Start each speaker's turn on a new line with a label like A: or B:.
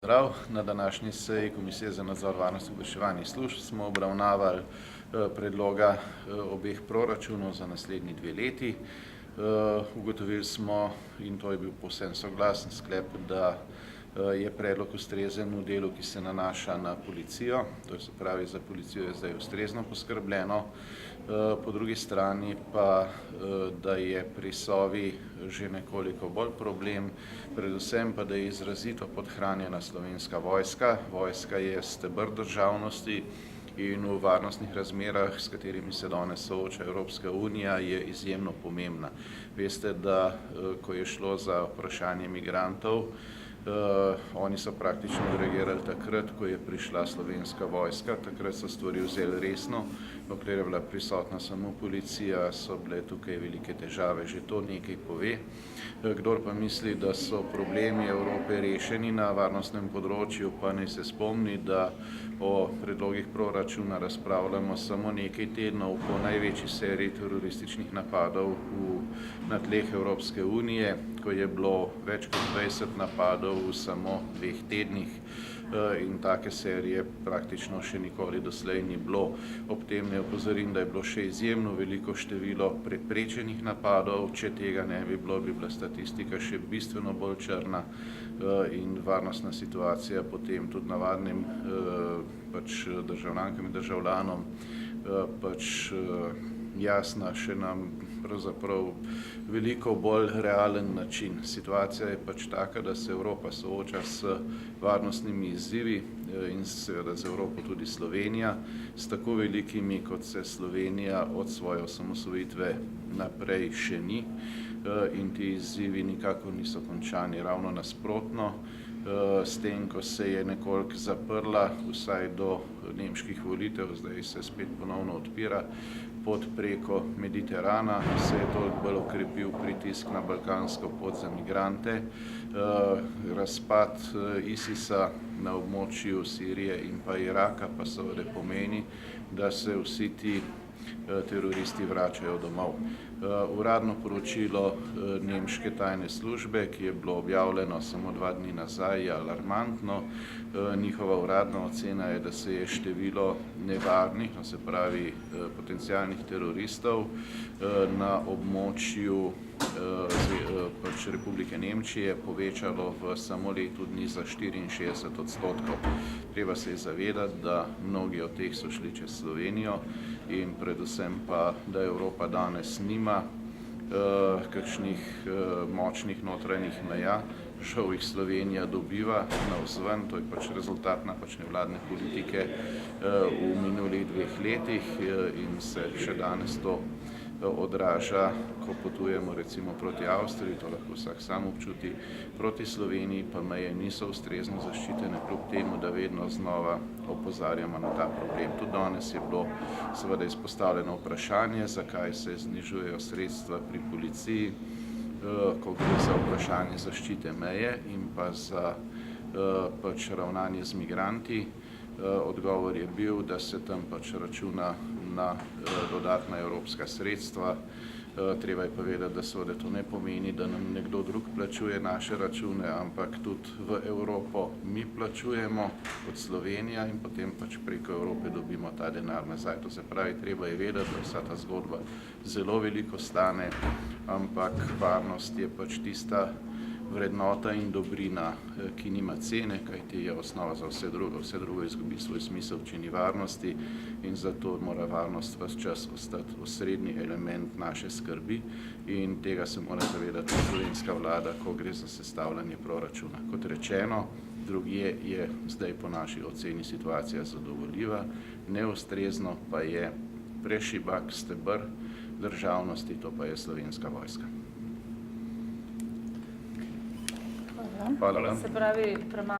A: pozdrav. Na današnji seji Komisije za nadzor varnosti obveščevalnih služb smo obravnavali predloga obeh proračunov za naslednji 2 leti. Ugotovili smo, in to je bil povsem soglasen sklep, da je predlog ustrezen v delu, ki se nanaša na policijo, to se pravi, za policijo je zdaj ustrezno poskrbljeno. Po drugi strani pa, da je pri Sovi že nekoliko bolj problem, predvsem pa, da je izrazito podhranjena Slovenska vojska. Vojska je steber državnosti in v varnostnih razmerah, s katerimi se danes sooča Evropska unija, je izjemno pomembna. Veste, da ko je šlo za vprašanje migrantov, oni so praktično reagirali takrat, ko je prišla Slovenska vojska. Takrat so stvari vzeli resno, dokler je bila prisotna samo policija, so bile tukaj velike težave. Že to nekaj pove. Kdor pa misli, da so problemi Evrope rešeni na varnostnem področju, pa naj se spomni, da o predlogih proračuna razpravljamo samo nekaj tednov po največji seriji terorističnih napadov na tleh Evropske unije, ko je bilo več kot 20 napadov v samo 2 tednih in take serije praktično še nikoli doslej ni bilo. Ob tem ne opozorim, da je bilo še izjemno veliko število preprečenih napadov. Če tega ne bi bilo, bi bila statistika še bistveno bolj črna in varnostna situacija potem tudi navadnim državljankam in državljanom jasna še nam pravzaprav veliko bolj realen način. Situacija je taka, da se Evropa sooča s varnostnimi izzivi in seveda z Evropo tudi Slovenija, s tako velikimi, kot se Slovenija od svoje osamosvojitve naprej še ni, in ti izzivi nikakor niso končani, ravno nasprotno. S tem, ko se je nekoliko zaprla, vsaj do nemških volitev, zdaj se spet ponovno odpira pot preko Mediterana, se je toliko bolj okrepil pritisk na balkansko pot za migrante. Razpad ISIS-a na območju Sirije in pa Iraka pa seveda pomeni, da se vsi ti teroristi vračajo domov. Uradno poročilo nemške tajne službe, ki je bilo objavljeno samo 2 dni nazaj, je alarmantno. Njihova uradna ocena je, da se je število nevarnih, se pravi potencialnih teroristov na območju Republike Nemčije povečalo v samo letu dni za 64%. Treba se je zavedati, da mnogi od teh so šli čez Slovenijo in predvsem pa, da Evropa danes nima kakšnih močnih notranjih meja. Žal jih Slovenija dobiva navzven, to je rezultat napačne vladne politike v minulih 2 letih in se še danes to odraža, ko potujemo recimo proti Avstriji, to lahko vsak sam občuti, proti Sloveniji pa meje niso ustrezno zaščitene, kljub temu, da vedno znova opozarjamo na ta problem. Tudi danes je bilo seveda izpostavljeno vprašanje, zakaj se znižujejo sredstva pri policiji, ko gre za vprašanje zaščite meje in pa za ravnanje z migranti. Odgovor je bil, da se tam računa na dodatna evropska sredstva. Treba je pa vedeti, da seveda to ne pomeni, da nam nekdo drug plačuje naše račune, ampak tudi v Evropo mi plačujemo kot Slovenija in potem preko Evrope dobimo ta denar nazaj. To se pravi, treba je vedeti, da vsa ta zgodba zelo veliko stane, ampak varnost je tista vrednota in dobrina, ki nima cene, kajti je osnova za vse drugo. Vse drugo izgubi svoj smisel, če ni varnosti, in zato mora varnost ves čas ostati osrednji element naše skrbi in tega se mora zavedati slovenska vlada, ko gre za sestavljanje proračuna. Kot rečeno, drugje je zdaj po naši oceni situacija zadovoljiva, neustrezno pa je prešibak steber državnosti, to pa je Slovenska vojska. Hvala.
B: Se pravi,